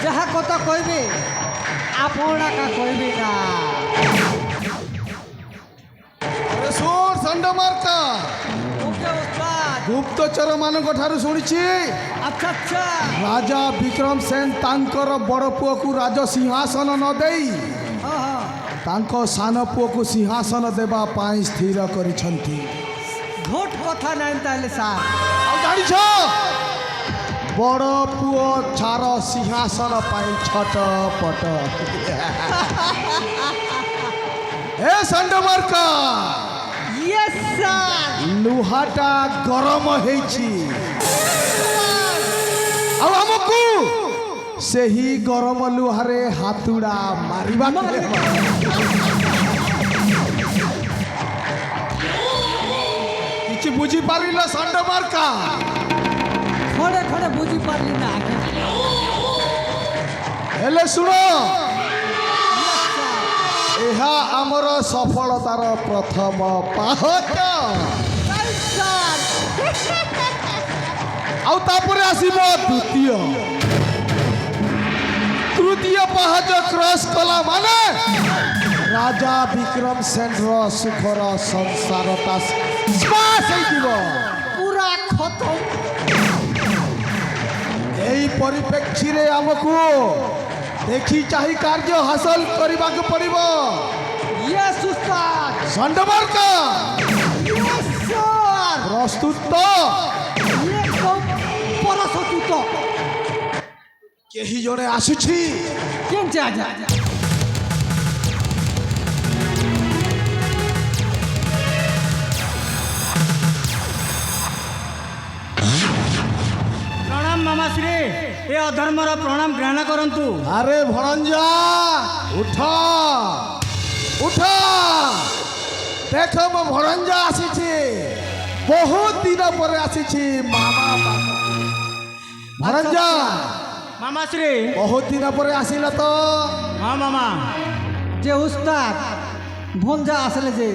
যাহা কথা কইবে আপনাকা কইবে না। আরে শোন ষণ্ড মার্কা, ওকে ওস্তাদ। গুপ্তচর ମାନଙ୍କ ଠାରୁ ଶୁଣିଛି আচ্ছা আচ্ছা। ରାଜା ବିକ୍ରମ ସେନ ତାଙ୍କର ବଡ଼ ପୁଅକୁ ରାଜ ସିଂହାସନ ନ ଦେଇ হ্যাঁ হ্যাঁ। ତାଙ୍କ ସାନ ପୁଅକୁ ସିଂହାସନ ଦେବା ପାଇଁ ସ୍ଥିର କରିଛନ୍ତି। ভোট কথা নাই তাহলে স্যার। ଆଉ ଜାଣିଛ ବଡ଼ ପୁଅ ଛାର ସିଂହାସନ ପାଇଁ ଛଟ ପଟ। ଏ ଷଣ୍ଢ ମାର୍କା, ইয়েস স্যার। ଲୁହାଟା ଗରମ ହେଇଛି ଆଉ ଆମକୁ ସେହି ଗରମ ଲୁହାରେ ହାତୁଡ଼ା ମାରିବାକୁ ହେବ। କିଛି ବୁଝିପାରିଲ ଷଣ୍ଢ ମାର୍କା? খড়ে খড়ে বুঝি পারলি না আগে। ହେଲେ ଶୁଣ, ইয়েস স্যার। ଏହା ଆମର ସଫଳତାର ପ୍ରଥମ ପାହାଚ। Right sir. ଆଉ ତାପରେ ଆସିବ ତୃତୀୟ ପାହାଚ କ୍ରସ୍ କଲା ମାନେ ରାଜା ବିକ୍ରମ ସେନର ସୁଖର ସଂସାରଟା ସ୍ମାସ ହେଇଯିବ। পুরা খতম। এই ପରିପ୍ରେକ୍ଷୀରେ ଆମକୁ ଦେଖି ଚାହିଁ କାର୍ଯ୍ୟ ହାସଲ କରିବାକୁ ପଡ଼ିବ। ইয়েস উস্তাদ। ଷଣ୍ଢ ମାର୍କା ইয়েস স্যার। ପ୍ରସ୍ତୁତ ତ? একদম পরশতুত। କେହି ଜଣେ ଆସୁଛି। কেন যা যা। प्रणाम मामाश्री, ए अधर्मर प्रणाम ग्रहण करंतु। ଆରେ ଭଣଞ୍ଜା ଉଠ ଉଠ, ଦେଖ ମୋ ଭଣଞ୍ଜା ଆସିଛି। ବହୁତ ଦିନ ପରେ ଆସିଛି ମାମା ପାଖକୁ। ଭଣଞ୍ଜା मामाश्री। ବହୁତ ଦିନ ପରେ ଆସିଲ ତ। हाँ मामा। যে উস্তাদ ভঞ্জা আসলে যে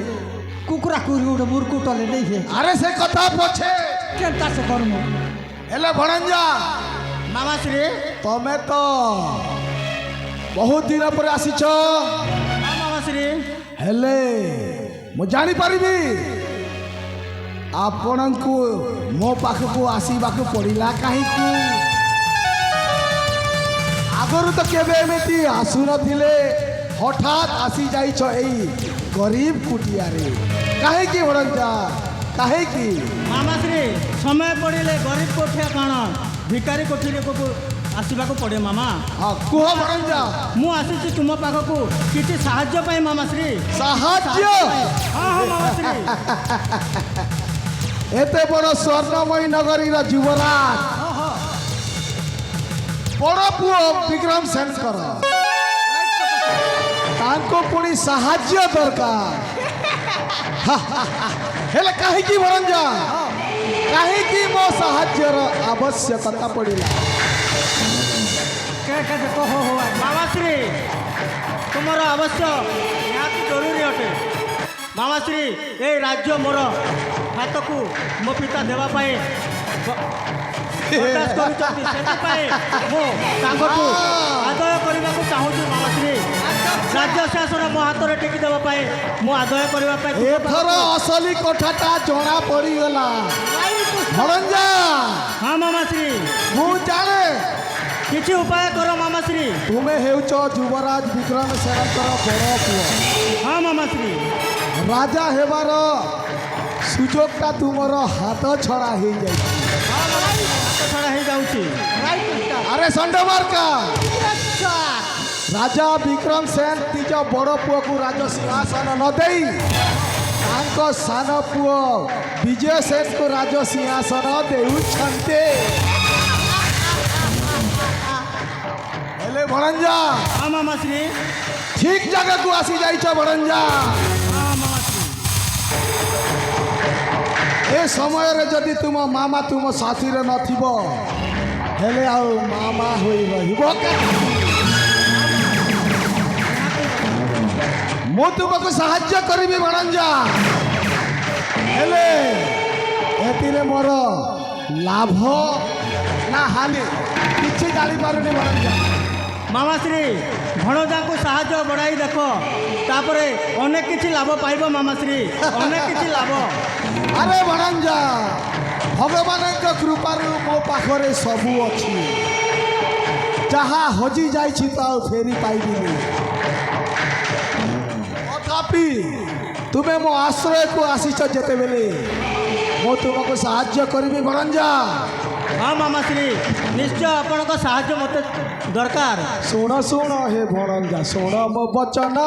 কুকুরা কুকুরি উঠে মুরকুটলে দেখে আরে সে কথা পছে, কেন তাসে কর্ম। ହେଲେ ଭଣଞ୍ଜା मामाश्री। ତମେ ତ ବହୁତ ଦିନ ପରେ ଆସିଛ, हाँ मामाश्री। ହେଲେ ମୁଁ ଜାଣିପାରିବି ଆପଣଙ୍କୁ ମୋ ପାଖକୁ ଆସିବାକୁ ପଡ଼ିଲା କାହିଁକି? ଆଗରୁ ତ କେବେ ଏମିତି ଆସୁନଥିଲେ, ହଠାତ୍ ଆସିଯାଇଛ ଏଇ ଗରିବ କୁଟିଆରେ। କାହିଁକି ଭଣଞ୍ଜା, କାହିଁକି? मामाश्री, समय पड़े गरीब कोठिया कण भिकारी कोठी को आसवा को पड़े मामा। ହଁ କୁହ ଭଣଞ୍ଜା। मु आसी तुम पाखक किसी साहाय्य पाई मामाश्री। ସାହାଯ୍ୟ? हाँ हाँ मामाश्री। ଏତେ ବଡ଼ ସ୍ୱର୍ଣ୍ଣମୟୀ ନଗରୀର ଯୁବରାଜ ବଡ଼ ପୁଅ ବିକ୍ରମ ସେନଙ୍କର ତାଙ୍କୁ ପୁଣି ସାହାଯ୍ୟ ଦରକାର। ହେଲେ କାହିଁକି ଭଣଞ୍ଜା, କାହିଁକି ମୋ ସାହାଯ୍ୟର ଆବଶ୍ୟକତା ପଡ଼ିଲା? কে কে কহ হো मामाश्री, तुमर अवश्य निहाती जरूरी अटे। मामाश्री, ए राज्य मोर हाथ को मो पिता देवाई आदय करने को चाहूँ मामाश्री। राज्य शासन मो हाथ में टेकी देवाई मु आदय करने ଏଥର ଅସଲି କଥାଟା ଜଣା ପଡ଼ିଗଲା ଭଣଞ୍ଜା। हाँ मामाश्री। ମୁଁ ଜାଣେ किसी उपाय करो मामाश्री। ତୁମେ ହେଉଛ ଯୁବରାଜ ବିକ୍ରମ ସେନଙ୍କର ବଡ଼ ପୁଅ। हाँ मामाश्री। ରାଜା ହେବାର ସୁଯୋଗଟା ତୁମର ହାତ ଛଡ଼ା ହେଇଯାଇଛି। हाँ मामाश्री, हाथ छड़ा हो जाऊँगी। রাইট উস্তাদ। ଆରେ ଷଣ୍ଢ ମାର୍କା, ইয়েস স্যার। ରାଜା ବିକ୍ରମ ସେନ ନିଜ ବଡ଼ ପୁଅକୁ ରାଜ ସିଂହାସନ ନ ଦେଇ ତାଙ୍କ ସାନ ପୁଅ ବିଜୟ ସେନକୁ ରାଜ ସିଂହାସନ ଦେଉଛନ୍ତି। ହେଲେ ଭଣଞ୍ଜା हाँ मामाश्री। ଠିକ ଜାଗାକୁ ଆସିଯାଇଛ ଭଣଞ୍ଜା। हाँ मामाश्री। ଏ ସମୟରେ ଯଦି ତୁମ ମାମା ତୁମ ସାଥିରେ ନଥିବ, ହେଲେ ଆଉ ମାମା ହୋଇ ରହିବ କାହିଁକି? ମୁଁ ତୁମକୁ ସାହାଯ୍ୟ କରିବି ଭଣଞ୍ଜା, ହେଲେ ଏଥିରେ ମୋର ଲାଭ ନା ହାନି କିଛି ଜାଣିପାରୁନି ଭଣଞ୍ଜା। ମାମାଶ୍ରୀ ଭଣଜାଙ୍କୁ ସାହାଯ୍ୟ ବଢ଼ାଇ ଦେଖ, ତାପରେ ଅନେକ କିଛି ଲାଭ ପାଇବ ମାମାଶ୍ରୀ, ଅନେକ କିଛି ଲାଭ। ଆରେ ଭଣଞ୍ଜା, ଭଗବାନଙ୍କ କୃପାରୁ ମୋ ପାଖରେ ସବୁ ଅଛି। ଯାହା ହଜି ଯାଇଛି ତ ଆଉ ଫେରି ପାଇବିନି। ତଥାପି ତୁମେ ମୋ ଆଶ୍ରୟକୁ ଆସିଛ ଯେତେବେଳେ ମୁଁ ତୁମକୁ ସାହାଯ୍ୟ କରିବି ଭଣଞ୍ଜା। ହଁ ମାମାଶ୍ରୀ, ନିଶ୍ଚୟ ଆପଣଙ୍କ ସାହାଯ୍ୟ ମୋତେ ଦରକାର। ଶୁଣ ଶୁଣ ହେ ଭଣଞ୍ଜା, ଶୁଣ ମୋ ବଚନ,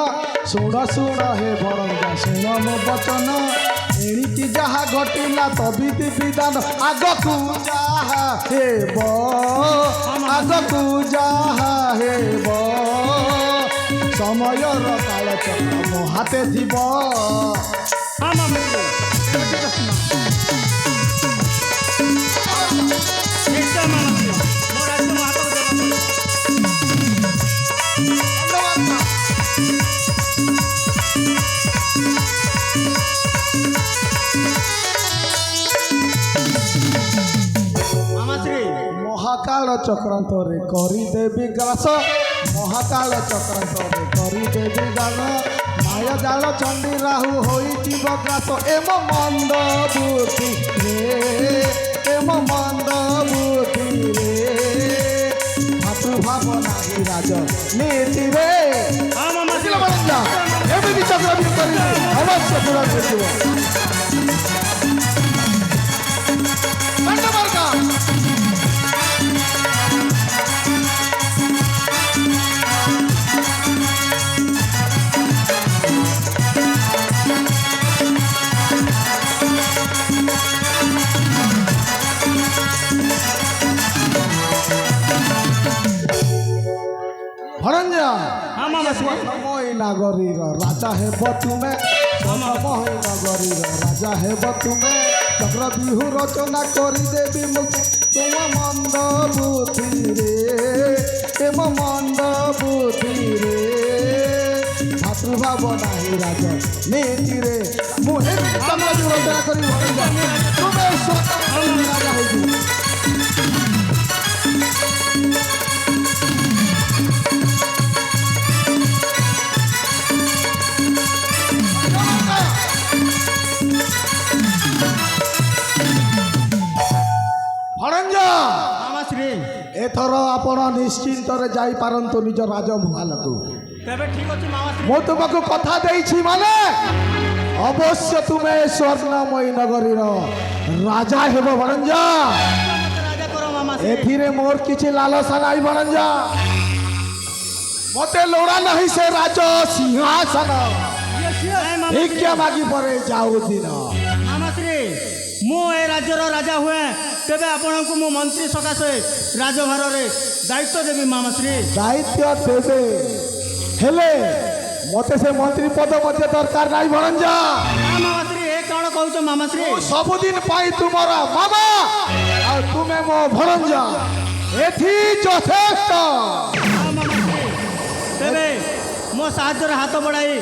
ଶୁଣ ଶୁଣ ହେ ଭଣଞ୍ଜା, ଶୁଣ ମୋ ବଚନ। ଏଣିକି ଯାହା ଘଟିଲା ତବିତି ବିଧାନ, ଆଗକୁ ଯାହା ହେବ, ଆଗକୁ ଯାହା ହେବ, ସମୟର କାଳ ଚକ୍ର ମୋ ହାତେ ଥିବ। ହଁ ମାମାଶ୍ରୀ, ନିଶ୍ଚୟ ମାମାଶ୍ରୀ, ମୋ ରାଜ୍ୟ ମୋ ହାତକୁ ଦେବାକୁ ପଡ଼ିବ। ମାମାଶ୍ରୀ ମହାକାଳ ଚକ୍ରାନ୍ତରେ କରିଦେବି ଗ୍ରାସ, ମହାକାଳ ଚକ୍ରାନ୍ତରେ କରିଦେବି ଗାନ। ମାୟା ଜାଳ ଚଣ୍ଡୀ ରାହୁ ହୋଇଯିବ ଗ୍ରାସ। ଏମ ମନ୍ଦ ବୁଦ୍ଧିରେ, ଏମ ମନ୍ଦ ବୁଦ୍ଧିରେ, ଭାତୃଭାବ ନାହିଁ ରାଜ ନୀତିରେ। ହଁ ମାମାଶ୍ରୀ, ଏମିତି ଚକ୍ରବୃତ୍ତି କରିବେ ଅବଶ୍ୟ ପୂରଣ କରିଯିବ। ভণঞ্জা, ହଁ ମାମାଶ୍ରୀ, সময় নাগরীর রাজা হেব তুমে, সময় নগরীর রাজা হেব তুমে। চক্র বিহু রচনা করি দেবী মুক্তি তুম মন্দ বুদ্ধিরে, এম মন্দ বুদ্ধিরে, ভাতৃভাব নাহি রাজ নীতিরে। মু এমিতি চক্র বিহু রচনা করি ভণঞ্জা, তুমে স্বতন্ত্র রাজা হইଯିବ। ভণঞ্জা, ମାମାଶ୍ରୀ, ଏଥର ଆପଣ ନିଶ୍ଚିନ୍ତରେ ଯାଇପାରନ୍ତୁ ନିଜ ରାଜମହଲକୁ। ତେବେ ଠିକ୍ ଅଛି ମାମାଶ୍ରୀ। ମୁଁ ତୁମକୁ କଥା ଦେଇଛି ମାନେ ଅବଶ୍ୟ ତୁମେ ସ୍ୱର୍ଣ୍ଣମୟୀ ନଗରୀର ରାଜା ହେବ ଭଣଞ୍ଜା। ମୋତେ ରାଜା କର ମାମାଶ୍ରୀ। ଏଥିରେ ମୋର କିଛି ଲାଲସା ନାହିଁ ଭଣଞ୍ଜା। ମତେ ଲୋଡ଼ା ନାହିଁ ସେ ରାଜ ସିଂହାସନ। ନାଇଁ ମାମାଶ୍ରୀ। ଭିକ୍ଷା ମାଗି ପରେ ଯାଉ ଦିନ। ମାମାଶ୍ରୀ, ମୁଁ ଏ ରାଜ୍ୟର ରାଜା ହୁଏ, ତେବେ ଆପଣଙ୍କୁ ମୁଁ ମନ୍ତ୍ରୀ ସକାଶେ ରାଜଭାରରେ ଦାୟିତ୍ୱ ଦେବି ମାମାଶ୍ରୀ। ଦାୟିତ୍ୱ ଦେବେ, ହେଲେ ମତେ ସେ ମନ୍ତ୍ରୀ ପଦ ମଧ୍ୟ ଦରକାର ନାହିଁ ଭଣଞ୍ଜା। ହଁ ମାମାଶ୍ରୀ, ଏ କ'ଣ କହୁଛ ମାମାଶ୍ରୀ? ମୁଁ ସବୁଦିନ ପାଇଁ ତୁମର ମାମା ଆଉ ତୁମେ ମୋ ଭଣଞ୍ଜା, ଏଥି ଯଥେଷ୍ଟ। ହଁ ମାମାଶ୍ରୀ, ତେବେ ମୋ ସାହାଯ୍ୟରେ ହାତ ବଢ଼ାଇ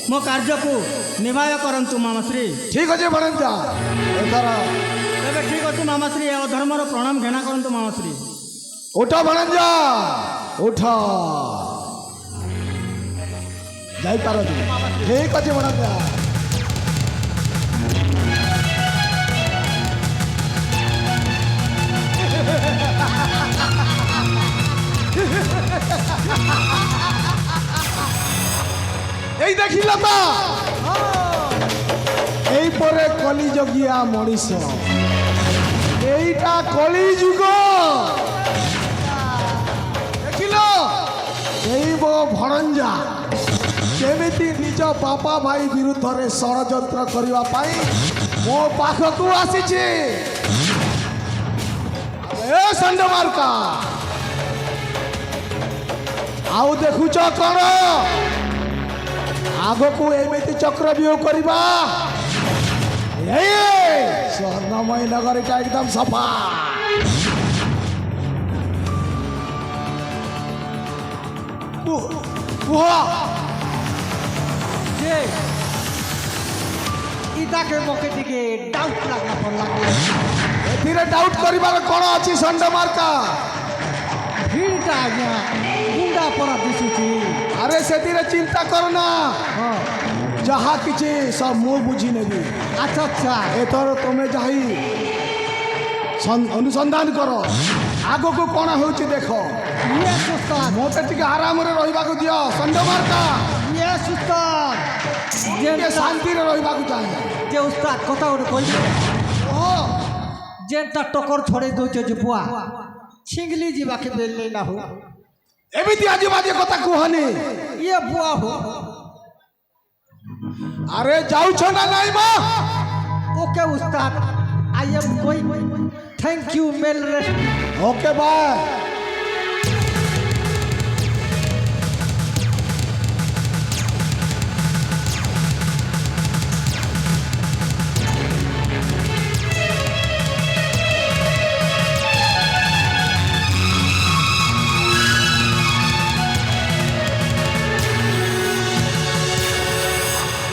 ମୋ କାର୍ଯ୍ୟକୁ ନିଭାୟ କରନ୍ତୁ ମାମାଶ୍ରୀ। ଠିକ ଅଛି ଭଣଞ୍ଜା, ଏଥର ତେବେ ଠିକ୍ ଅଛି ମାମାଶ୍ରୀ, ଏ ଅଧର୍ମର ପ୍ରଣାମ ଘେନା କରନ୍ତୁ ମାମାଶ୍ରୀ। ଉଠ ଭଣଞ୍ଜା, ଉଠ, ଯାଇପାରନ୍ତି। ଠିକ ଅଛି ଭଣଞ୍ଜା। এই দেখিল তো, এইপরে কলিযুগিয়া মଣିଷ, এইটা কলিযুগ। দেখিল এই ମୋ ଭଣଞ୍ଜା କେମିତି ନିଜ ବାପା ଭାଇ ବିରୁଦ୍ଧରେ ଷଡ଼ଯନ୍ତ୍ର କରିବା ପାଇଁ ମୋ ପାଖକୁ ଆସିଛି। ଏ ଷଣ୍ଡମାର୍କା, ଆଉ ଦେଖୁଛ କ'ଣ? ଆଗକୁ ଏମିତି ଚକ୍ରବ୍ୟୁହ କରିବା। ସ୍ୱର୍ଣ୍ଣମୟୀ ନଗରୀଟା ଏକଦମ ସଫା। କୁହ, যে ইটাকে মোকে দিকে ডাউট লাগলা পড়লা। এଥିରେ ଡାଉଟ୍ କରିବାର କ'ଣ ଅଛି ଷଣ୍ଡମାର୍କା? ভিড়টা আজ্ঞা କେନ୍ତା ଅପରାଧ ଦିଶୁଛି ଆରେ ସେଥିରେ ଚିନ୍ତା କର ନା ହଁ ଯାହା କିଛି ସବୁ ମୁଁ ବୁଝି ନେବି ଆଚ୍ଛା ଆଚ୍ଛା ଏଥର ତମେ ଯାଇ ଅନୁସନ୍ଧାନ କର ଆଗକୁ କ'ଣ ହେଉଛି ଦେଖ ୟେସ୍ ଉସ୍ତାଦ ମୋତେ ଟିକେ ଆରାମରେ ରହିବାକୁ ଦିଅ ସଣ୍ଡମାର୍କା ୟେସ୍ ଉସ୍ତାଦ ଟିକେ ଶାନ୍ତିରେ ରହିବାକୁ ଚାହେଁ ଯେ ଉସ୍ତାଦ କଥା ଗୋଟେ କହିବି ଓ ଯେନ୍ତା ଟକର ଛଡ଼େଇ ଦଉଛ ଯେ ବୁଆ ଛିଙ୍ଗଲି ଯିବାକେ ବେଲେ ନା ହଉ ଏମିତି ଆଜି ବାଜେ କଥା କୁହନି ଇଏ ବୁଆ ହଉ ଆରେ ଯାଉଛ ନା ନାଇଁ ମା ओके उस्ताद I am going thank you मेल रेस्ट ओके बाय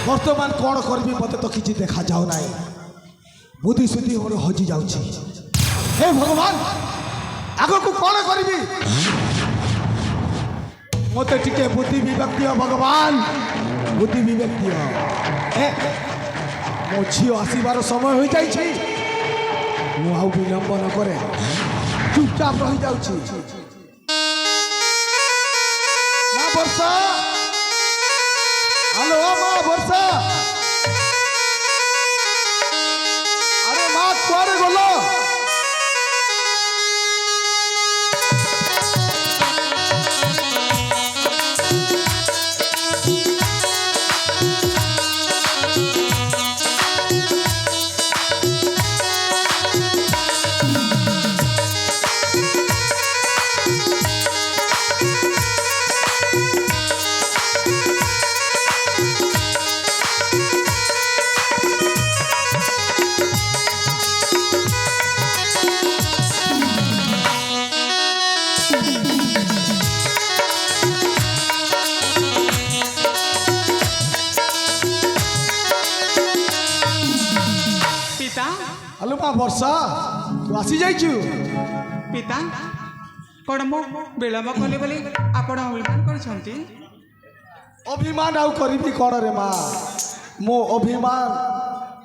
ବର୍ତ୍ତମାନ କ'ଣ କରିବି ମୋତେ ତ କିଛି ଦେଖାଯାଉ ନାହିଁ ବୁଦ୍ଧି ସୁଦ୍ଧି ମୋର ହଜି ଯାଉଛି ହେ ଭଗବାନ ଆଗକୁ କ'ଣ କରିବି ମୋତେ ଟିକେ ବୁଦ୍ଧି ବିବେକ ଦିଅ ଭଗବାନ ବୁଦ୍ଧି ବିବେକ ଦିଅ ମୋ ଝିଅ ଆସିବାର ସମୟ ହୋଇଯାଇଛି ମୁଁ ଆଉ ବିଳମ୍ବ ନ କରେ ଚୁପଚାପ ରହିଯାଉଛି ମା ବର୍ଷା হ্যালো মা বর্ষা আরে মা কুয়ারে গেল হ্যালো মা বর্ষা তু আসি যাইছু পিতা କ'ଣ ମୁଁ ବିଳମ୍ବ କଲି ବୋଲି ଆପଣ ଅଭିମାନ କରିଛନ୍ତି অভিমান আউ করিবি কଣ রে মা মো অভিমান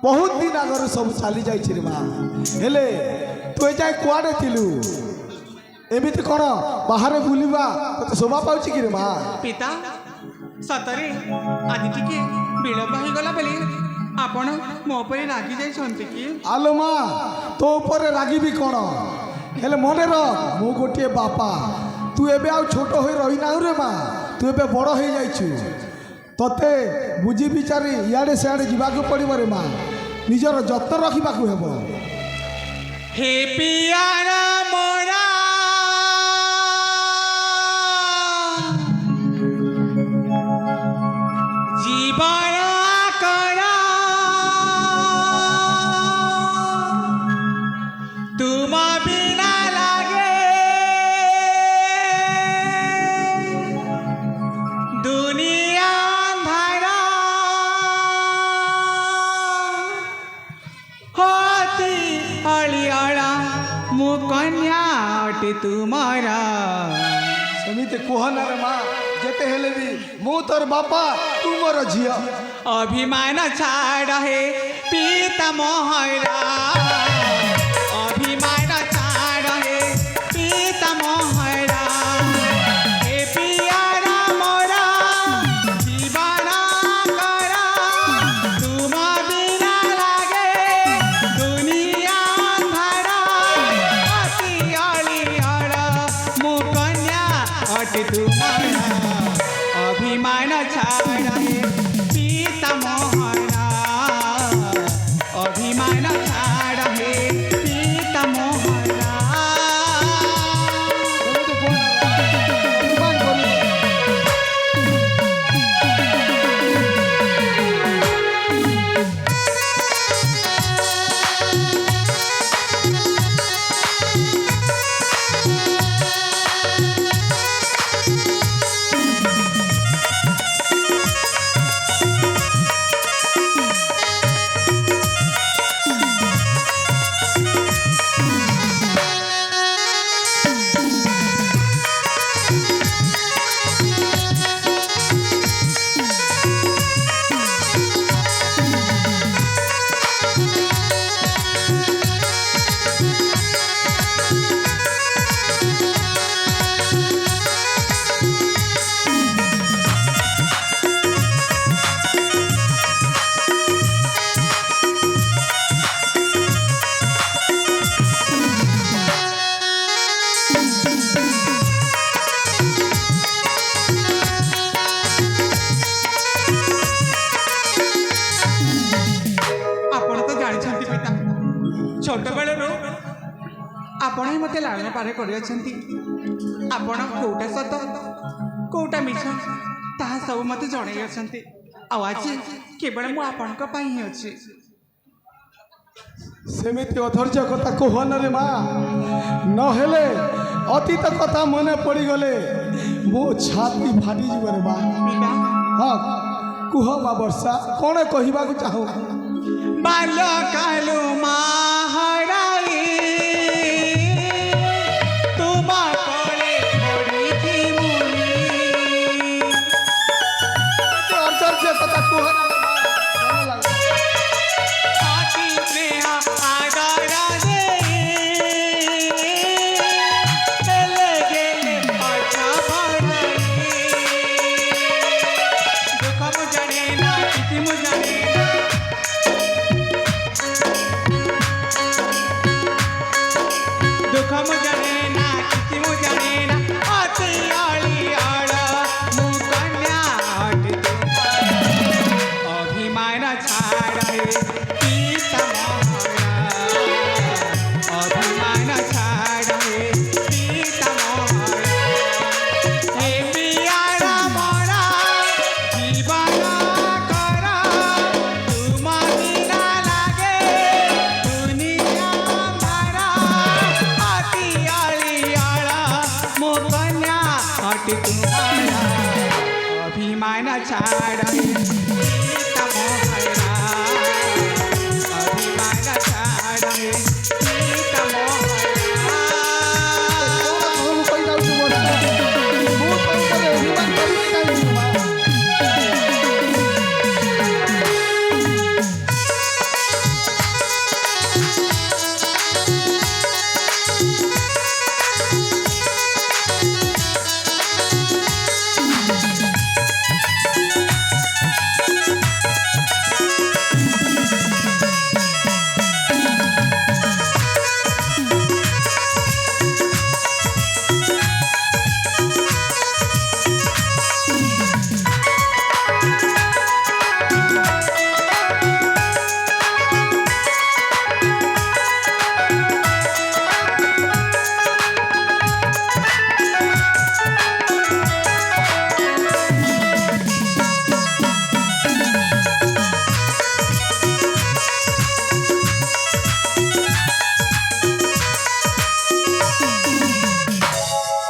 বহুত দিন আগরে সব চালি যাইছি রে মা হেলে তুই যাই কুয়াড়ে থিলু এমিতি কোণ বাহারে বুলিবা তোতে শোভা পাউছি কি রে মা ପିତା ସତରେ ଆଜି ଟିକେ ବିଳମ୍ବ ହେଇଗଲା ବୋଲି ଆପଣ ମୋ ଉପରେ ରାଗି ଯାଇଛନ୍ତି କି আলো মা তো উপরে রাগিবি কোণ হেলে মনে রখ মু গোটিয়ে বাপা তু এবে আউ ছোট হয়ে রহি নাহু রে মা তু এবে বড় হয়ে যাইছু তোতে বুঝি বিচারি ইয়াড়ে সিয়াড়ে যাওয়া পড়ব রে মা নিজের যত্ন রাখবাকু হব হে পিয়ারা মোরা জীবন করা তুম বিনা লাগে দুনিয়া ধারা হতি অলিয়ালা মু কন্যা অটে তুমারা সেমিতে কুহনা রে মা যেতে হেলে বি মু তোর বাপা তু মোর ঝিও অভিমান ছাড় হে পিতা মহারা অভিমান ছাড় হে পিতা মহারা হে পিয়ারা মোরা জীবন করা তুম বিনা লাগে দুনিয়া ধারা অতি অলিয়ালা মু কন্যা অটে তুমারা অভিমান ছাড় হে পিতা মহারা অভিমান ছাড় হে পিতা মহারা সেমিতে কুহনা অভিমান করি ଆପଣ ହିଁ ମୋତେ ଲାଳନ ପାର କରିଅଛନ୍ତି। ଆପଣ କେଉଁଟା ସତ କେଉଁଟା ମିଛ ତାହା ସବୁ ମୋତେ ଜଣାଇ ଅଛନ୍ତି। ଆଉ ଆଜି କେବଳ ମୁଁ ଆପଣଙ୍କ ପାଇଁ ହିଁ ଅଛି। ସେମିତି ଅଧୈର୍ଯ୍ୟ କଥା କୁହନରେ ମା, ନହେଲେ ଅତୀତ କଥା ମନେ ପଡ଼ିଗଲେ ମୋ ଛାତି ଫାଟିଯିବରେ ମା। ପିତା ହଁ କୁହ ମା ବର୍ଷା, କ'ଣ କହିବାକୁ ଚାହୁଁ? ବାଲ କାଲୁ ମା ହରାଇ ତୁମ କୋଳେ ପଡ଼ିଛି ମୁନି। ଅଧୈର୍ଯ୍ୟ କଥା କୁହ ନା ମା, କ'ଣ ଲାଗୁଛି? ଅତି ସ୍ନେହ ଆଦରରେ ହେଲେ ଗେଲେ ପାଠ ପଢ଼ାଇ। ଦୁଃଖ ମୁଁ ଜାଣେ ନା କିଛି ମୁଁ ଜାଣେ ନା। ଦୁଃଖ ମୁଁ ଜାଣେ ନା କିଛି ମୁଁ ଜାଣେ ନା। ଅତି ଅଳିଆଳ ମୁଁ କନ୍ୟା ଅଟେ ତୁମର। ଅଭିମାନ ଛାଡ଼େ ପିତା ମହରା। ଅଭିମାନ ଛାଡ଼େ ପିତା ମହରା। ହେ ପିଆର ମରା ଜୀବନ କର ତୁମ ବିନା ଲାଗେ ଦୁନିଆ ଧାରା। ଅତି ଅଳିଆଳ ମୋ କନ୍ୟା ଅଟେ ତୁମର। ଅଭିମାନ ଛାଡ଼େ ପିତା ମହରା। ଅଭିମାନ ଛାଡ଼େ ପିତା ମହରା। କ'ଣ କହିଯାଉଛୁ ବର୍ଷା? ମୁଁ ତମ ଉପରେ ଅଭିମାନ କରିବି କାହିଁକି ମା?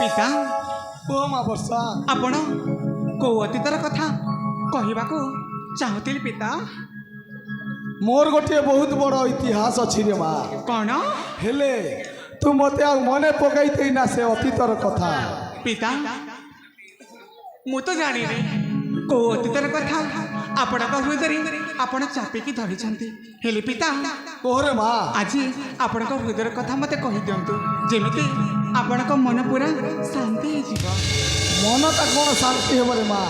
ପିତା କୁହ ମା ବର୍ଷା। ଆପଣ କୋଉ ଅତୀତର କଥା କହିବାକୁ ଚାହୁଁଥିଲି ପିତା? ମୋର ଗୋଟିଏ ବହୁତ ବଡ଼ ଇତିହାସ ଅଛି ରେ ମା, କ'ଣ ହେଲେ ତୁ ମୋତେ ଆଉ ମନେ ପକାଇ ଦେଇନା ସେ ଅତୀତର କଥା। ପିତା? ମୁଁ ତ ଜାଣିନି କୋଉ ଅତୀତର କଥା ଆପଣଙ୍କ ହୃଦୟରେ ଆପଣ ଚାପିକି ଧରିଛନ୍ତି। ହେଲେ ପିତା କୁହରେ ମା। ଆଜି ଆପଣଙ୍କ ହୃଦୟର କଥା ମୋତେ କହିଦିଅନ୍ତୁ, ଯେମିତି ଆପଣଙ୍କ ମନ ପୁରା ଶାନ୍ତି ହେଇଯିବ। ମନଟା କ'ଣ ଶାନ୍ତି ହେବରେ ମା?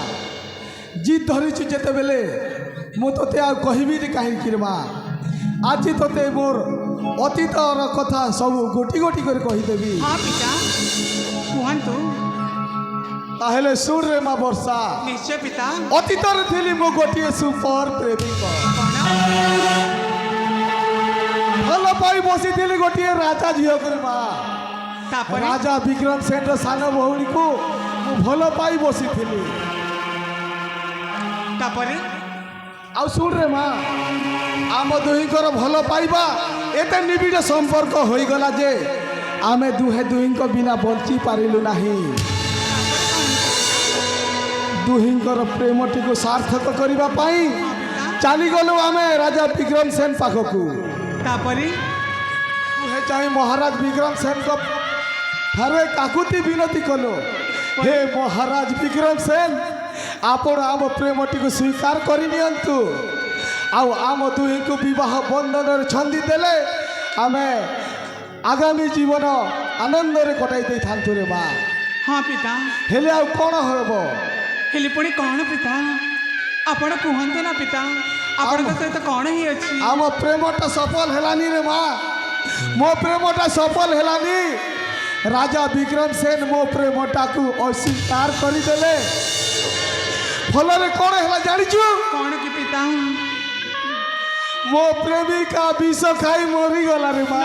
ଜିଦ୍ ଧରିଛୁ ଯେତେବେଳେ ମୁଁ ତୋତେ ଆଉ କହିବିନି କାହିଁକି ରେ ମା? ଆଜି ତୋତେ ମୋର ଅତୀତର କଥା ସବୁ ଗୋଟି ଗୋଟି କରି କହିଦେବି। ହଁ ପିତା କୁହନ୍ତୁ। ତାହେଲେ ଶୁଣ ରେ ମା ବର୍ଷା। ନିଶ୍ଚୟ ପିତା। ଅତୀତରେ ଥିଲି ମୁଁ ଗୋଟିଏ ସୁପର ପ୍ରେମିକ। କ'ଣ ଭଲ ପାଇ ବସିଥିଲି ଗୋଟିଏ ରାଜା ଝିଅକୁ ରେ ମା। ତାପରେ ରାଜା ବିକ୍ରମ ସେନର ସାନ ଭଉଣୀକୁ ମୁଁ ଭଲ ପାଇ ବସିଥିଲି। ତାପରେ ଆଉ ଶୁଣରେ ମା, ଆମ ଦୁହିଁଙ୍କର ଭଲ ପାଇବା ଏତେ ନିବିଡ଼ ସମ୍ପର୍କ ହୋଇଗଲା ଯେ ଆମେ ଦୁହେଁ ଦୁହିଁଙ୍କ ବିନା ବଞ୍ଚି ପାରିଲୁ ନାହିଁ। ଦୁହିଁଙ୍କର ପ୍ରେମଟିକୁ ସାର୍ଥକ କରିବା ପାଇଁ ଚାଲିଗଲୁ ଆମେ ରାଜା ବିକ୍ରମ ସେନ ପାଖକୁ। ତାପରେ ଦୁହେଁ ଚାହିଁ ମହାରାଜ ବିକ୍ରମ ସେନଙ୍କ ଠାରେ କାକୁତି ବିନତି କଲୁ, ହେ ମହାରାଜ ବିକ୍ରମ ସେନ, ଆପଣ ଆମ ପ୍ରେମଟିକୁ ସ୍ୱୀକାର କରିନିଅନ୍ତୁ। ଆଉ ଆମ ଦୁହିଁଙ୍କୁ ବିବାହ ବନ୍ଧନରେ ଛନ୍ଦି ଦେଲେ ଆମେ ଆଗାମୀ ଜୀବନ ଆନନ୍ଦରେ କଟାଇ ଦେଇଥାନ୍ତୁ ରେ ମା। ହଁ ପିତା। ହେଲେ ଆଉ କ'ଣ ହେବ? ହେଲେ ପୁଣି କ'ଣ ପିତା? ଆପଣ କୁହନ୍ତୁ ନା ପିତା, ଆପଣଙ୍କ ସହିତ କ'ଣ ହେଇଅଛି? ଆମ ପ୍ରେମଟା ସଫଳ ହେଲାନି ରେ ମା। ମୋ ପ୍ରେମଟା ସଫଳ ହେଲାନି। ରାଜା ବିକ୍ରମ ସେନ ମୋ ପ୍ରେମଟାକୁ ଅସ୍ୱୀକାର କରିଦେଲେ। ଫଳରେ କ'ଣ ହେଲା ଜାଣିଛୁ? କ'ଣ କି ପିତା? ମୋ ପ୍ରେମିକା ବିଷ ଖାଇ ମରିଗଲା ରେ ମା।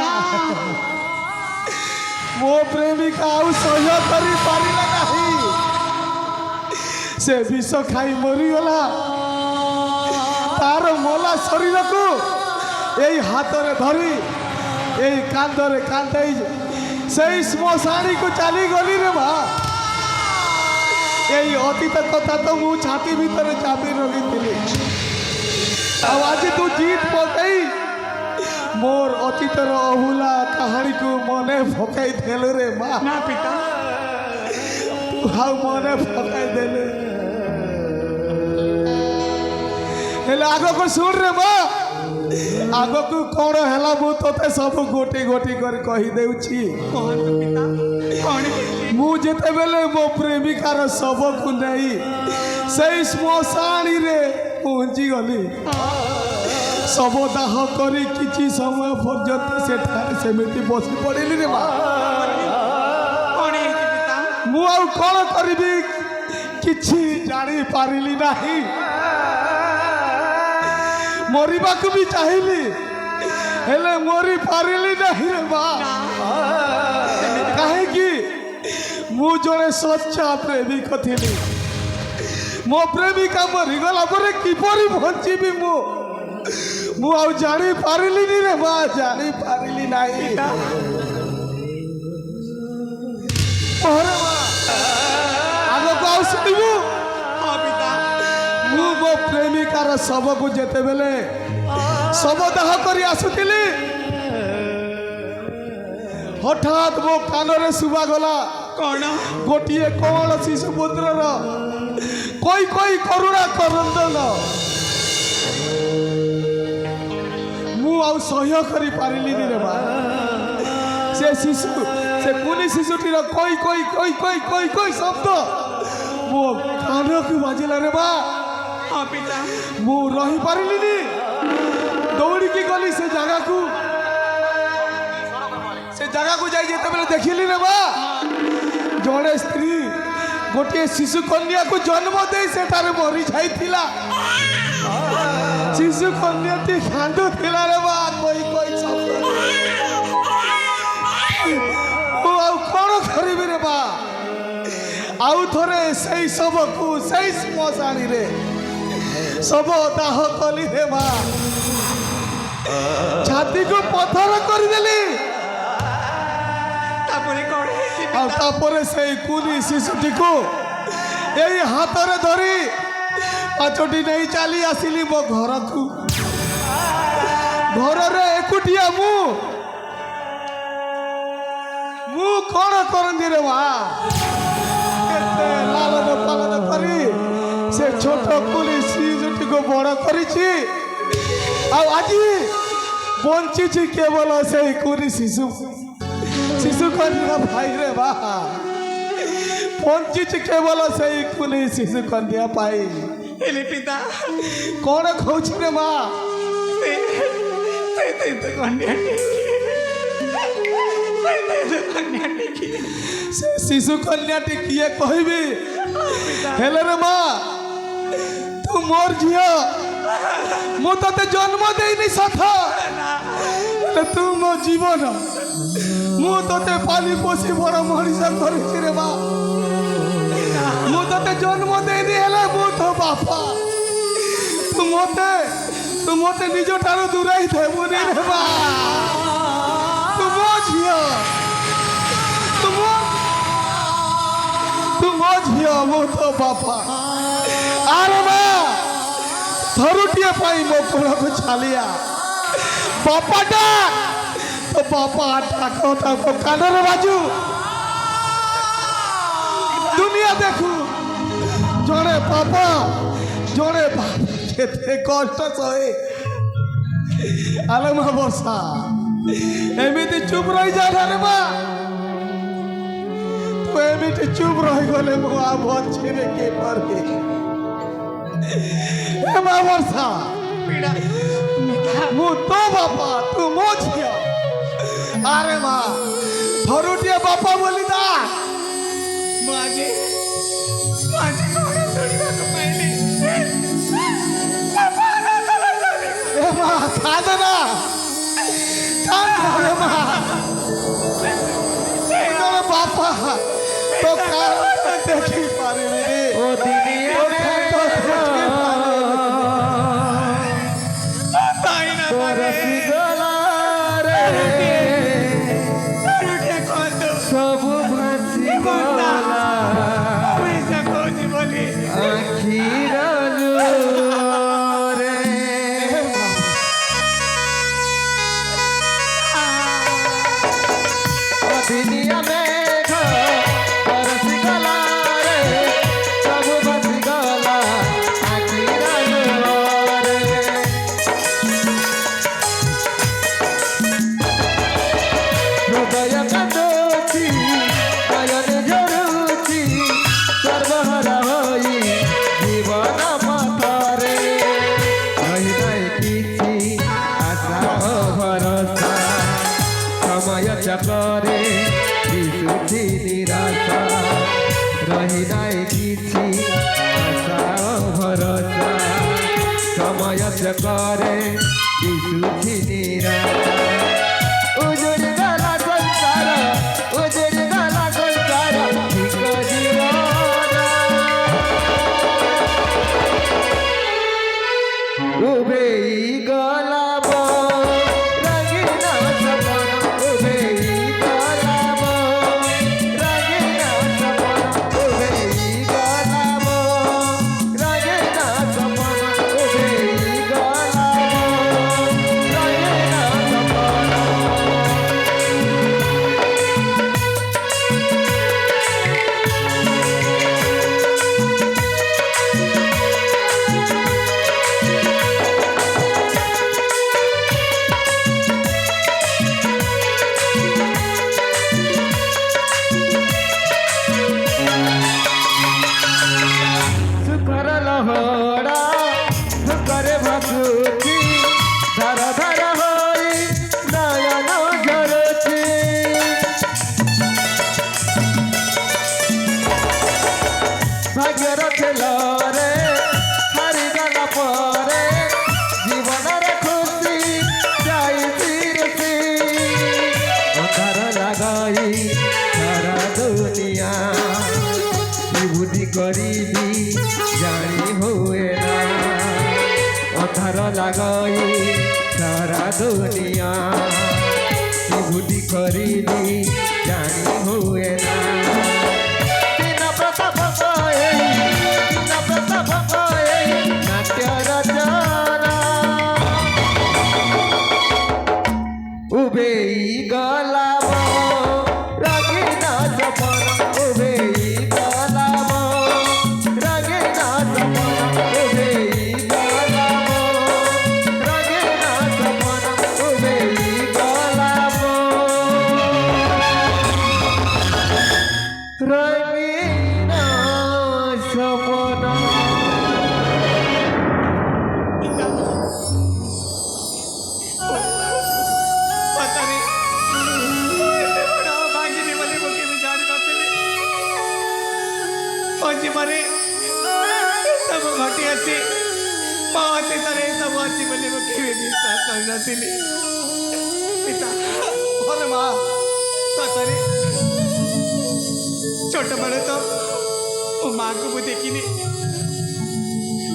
ମୋ ପ୍ରେମିକା ଆଉ ସହ୍ୟ କରିପାରିଲା ନାହିଁ। ସେ ବିଷ ଖାଇ ମରିଗଲା। ତାର ମଲା ଶରୀରକୁ ଏଇ ହାତରେ ଧରି ଏଇ କାନ୍ଧରେ କାନ୍ଧେଇ ସେଇ ଶ୍ମଶାନୀକୁ ଚାଲିଗଲି ରେ ମା। ଏଇ ଅତୀତ କଥା ତ ମୁଁ ଛାତି ଭିତରେ ଚାପି ରଖିଥିଲି। ଆଉ ଆଜି ତୁ ଜିଦ୍ ପକେଇ मोर अतीतर अभूला कहानी को मने पकाई देलु रे माँ। ना पिता हाउ मने पकाई देलु। हेले आगो को सुन रे माँ। आगो को कौन हैला मु तोते सब गोटी गोटी कर कही देउची। कौन तो पिता कौन मु जेते बेले मो प्रेमिकार सब को नहीं सही श्मशानी रे पहुंची गली। सब दाह करी किछि समय पर्यंत सेठारे सेमिति बसी पड़िली रे माँ। कौन है पिता मु आउ कौन करिबी किछि जानी पारिली नहीं। मरिबाकु भी चाहिली हेले मरी पारिली नहीं रे माँ। काहे कि मु जने सच्चा प्रेमिक थिली। मो प्रेमिका मरिगला परे किपरि बंचिबी मु आउ जानी पारिली नी रे माँ। जानी पारिली नहीं। अरे माँ आगो को आउ सुनिबु। हाँ पिता मु मो प्रेमिकार शव को जेते बेले शव दाह करी आसुतिली हठात मो कानरे सुबा गला कौन गोटिए कोमल शिशु पुत्रर कोई कोई करुणा करंदन। मु आउ सह्य करी पारिली नी रे माँ। से शिशु से कुनी शिशुटीर कोई कोई कोई कोई कोई कोई शब्द मो कान को बाजिला रे माँ। हाँ पिता मु रही पारिली नी। दौड़ी की गली से जगह को जाई जेते बेले देखिली रे माँ। जड़े स्त्री गोटे शिशु कन्या को जन्म दे सेठारे मरी जाइथिला। शिशु कन्या ती खांदु थिला रे माँ। कोई कोई शब्द ओ आउ कोन करिबी रे माँ। आउ थोरे सही सबको सही श्मशानी रे सब दाह कली रे माँ। छाती को पत्थर कर देली। तापरे कौन है आ तापरे से कुनी शिशुटी को यही हाथ रे धरी पाचोटी नहीं चली आसिली मो घर को। घर रे एकुटिया मु कौन करंदी रे माँ। केते लालन पालन करी से छोट कुनी शिशुटी को बड़ करिछि। आज बंची केवल से कुनी शिशु कन्या भाई रे बा। बंची केवल से कुनी शिशु कन्या पाई। हेले पिता कौन खोज रे माँ। से तो कन्या से शिशु कन्या टी किए कहबी हेले रे माँ। तू मोर झियो मु तते जन्म देनी सथ तू मो जीवन मु तते पाली पोसी बड़ मनीष करिछि रे माँ। मु तते जन्म देनी हेले मु तो बापा। तू मते निज ठारो दूराई देबु रे माँ। तू मो झियो तू मो झियो मु तो बापा। आरे माँ थरुटिए पाई मो कोल को छालिया बापाटा तो बापा ठाको ठाको कानर बाजू दुनिया देखू जड़े बापा जड़े बाप केते कष्ट सहे। आले माँ वर्षा एमिति चुप रही जा रे माँ। तू एमिति चुप रही गले मो आ बच्चे रे के परके ए माँ वर्षा पीड़ा मु तो बापा तू मो झियो। अरे माँ थरुटिए बापा बोली दा माजे कौन छोड़िबा को पाइली ए माँ खाद ना रे माँ। से আখির জোরে অদিনিয়া মেঘ বরসি গলা রে সবু বসি গলা আখির জোরে হৃদয় কাঁদুছি নয়ন ঝরুছি সর্বহরা হই জীবন পথরে রহি নাই কিছু আশা ও ভরসা সময় চকরে দিশুছি নিরাশা রহি নাই কিছু আশা ও ভরসা সময় চকরে দিশুছি নিরাশা উজুড়ি গলা সংসার উজুড়ি গলা সংসার ঠিক জীবন উবেই গলাব রঙিনা সপন উবেই গলাব রঙিনা সপন উবেই গলাব রঙিনা সপন উবেই গলাব রঙিনা সপন সুখর লহড়া সুখরে ভাসুছি ধর ধর হই নয়ন ঝরুছি ভাগ্যর খেলরে হারিগলা পরে জীবনের খুশি যাই ফিরছি অন্ধার লাগাই সারা দুনিয়া বিভূতি করিবি জানি হুয়ে না অন্ধার লাগাই সারা দুনিয়া বিভূতি করিবি জানি হুয়ে না দিন প্রতাপ কয়ে দিন প্রতাপ কয়ে নাট্য রচনা উবেই গলাব রঙিনা সপন উবেই গলাব রঙিনা সপন উবেই গলাব রঙিনা সপন উবেই গলাব রঙিনা সপন ସତରେ ଏତେ ବଡ଼ ଭାଙ୍ଗିନି ବୋଲି ମୁଁ କେବେ ଜାଣିନଥିଲି ମୋ ଜୀବନରେ ସବୁ ଘଟିଅଛି ମୋ ଅତୀତରେ ସବୁ ଅଛି ବୋଲି ମୁଁ କେବେ ବିଶ୍ୱାସ କରିନଥିଲି ପିତା ଘରେ ମା ସତରେ ଛୋଟବେଳେ ତ ମୋ ମାଆକୁ ମୁଁ ଦେଖିନି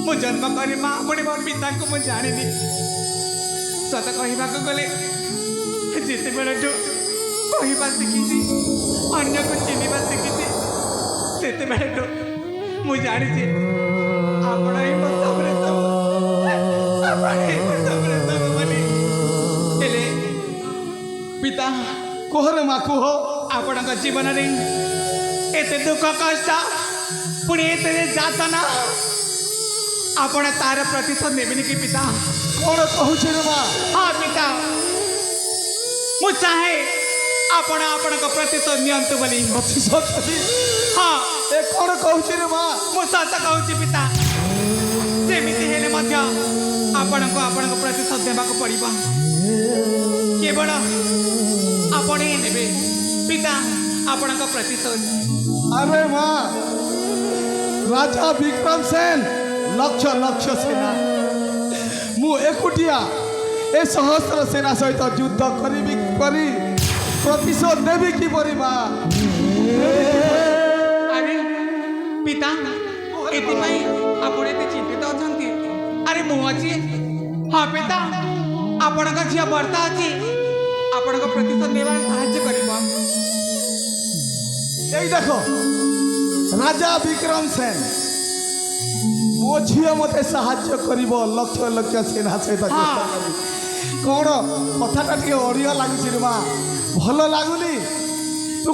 ମୁଁ ଜନ୍ମ କରି ମା ପୁଣି ମୋ ପିତାଙ୍କୁ ମୁଁ ଜାଣିନି ସତ କହିବାକୁ ଗଲେ ଯେତେବେଳଠୁ କହିବା ଶିଖିଛି ଅନ୍ୟକୁ ଚିହ୍ନିବା ଶିଖିଛି ସେତେବେଳଠୁ ମୁଁ ଜାଣିଛି ଆପଣ ହିଁ ମୋ ସବୁରେ ସବୁ ଆପଣ ହିଁ ମୋ ସବୁରେ ସବୁ ବୋଲି ହେଲେ ପିତା କୁହରେ ମା କୁହ ଆପଣଙ୍କ ଜୀବନରେ ଏତେ ଦୁଃଖ କଷ୍ଟ ପୁଣି ଏତେ ଯାତନା ଆପଣ ତାର ପ୍ରତିଶୋଧ ନେବେନି କି ପିତା କ'ଣ କହୁଛି ରେ ମା ହଁ ପିତା ମୁଁ ଚାହେଁ ଆପଣ ଆପଣଙ୍କ ପ୍ରତିଶୋଧ ନିଅନ୍ତୁ ବୋଲି ପ୍ରତିଶୋଧ ନେବି? ହଁ ଏ କ'ଣ କହୁଛି ରେ ମା ମୁଁ ସତ କହୁଛି ପିତା ଯେମିତି ହେଲେ ମଧ୍ୟ ଆପଣଙ୍କୁ ଆପଣଙ୍କ ପ୍ରତିଶୋଧ ଦେବାକୁ ପଡ଼ିବ କେବଳ ଆପଣ ହିଁ ନେବେ ପିତା ଆପଣଙ୍କ ପ୍ରତିଶୋଧ ଆରେ ମା ରାଜା ବିକ୍ରମ ସେନ ଲକ୍ଷ ଲକ୍ଷ ସେନା ମୁଁ ଏକୁଟିଆ ଏ ସହସ୍ର ସେନା ସହିତ ଯୁଦ୍ଧ କରିବି କରି ପ୍ରତିଶୋଧ ଦେବି କିପରି ମା ଆରେ ପିତା ଏଥିପାଇଁ ଆପଣ ଏତେ ଚିନ୍ତିତ ଅଛନ୍ତି ଆରେ ମୁଁ ଅଛି ହଁ ପିତା ଆପଣଙ୍କ ଝିଅ ବର୍ତ୍ତା ଅଛି ଆପଣଙ୍କ ପ୍ରତିଶୋଧ ନେବାରେ ସାହାଯ୍ୟ କରିବ এই দেখো রাজা বিক্রম সেন ମୋ ଝିଅ ମୋତେ ସାହାଯ୍ୟ କରିବ ଲକ୍ଷ ଲକ୍ଷ ସେନା ସହିତ ଚେଷ୍ଟା କରିବି। କ'ଣ କଥାଟା ଟିକେ ଅଡ଼ିଅ ଲାଗୁଛି ରେ ମା ଭଲ ଲାଗୁନି